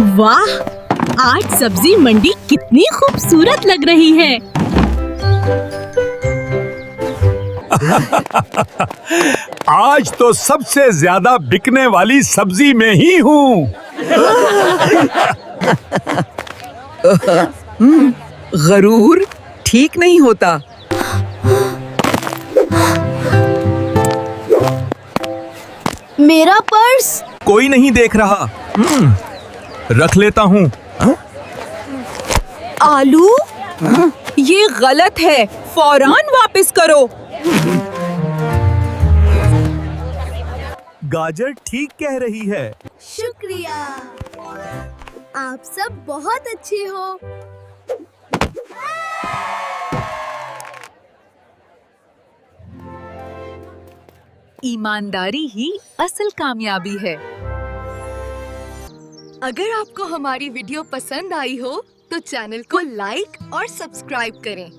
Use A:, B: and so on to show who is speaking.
A: वाह, आज सब्जी मंडी कितनी खूबसूरत लग रही है।
B: आज तो सबसे ज्यादा बिकने वाली सब्जी में ही हूँ।
C: गरूर ठीक नहीं होता।
A: मेरा पर्स।
B: कोई नहीं देख रहा। रख लेता हूँ।
C: आलू ये गलत है, फौरन वापस करो।
B: गाजर ठीक कह रही है।
A: शुक्रिया, आप सब बहुत अच्छे हो।
D: ईमानदारी ही असल कामयाबी है। अगर आपको हमारी वीडियो पसंद आई हो तो चैनल को लाइक और सब्सक्राइब करें।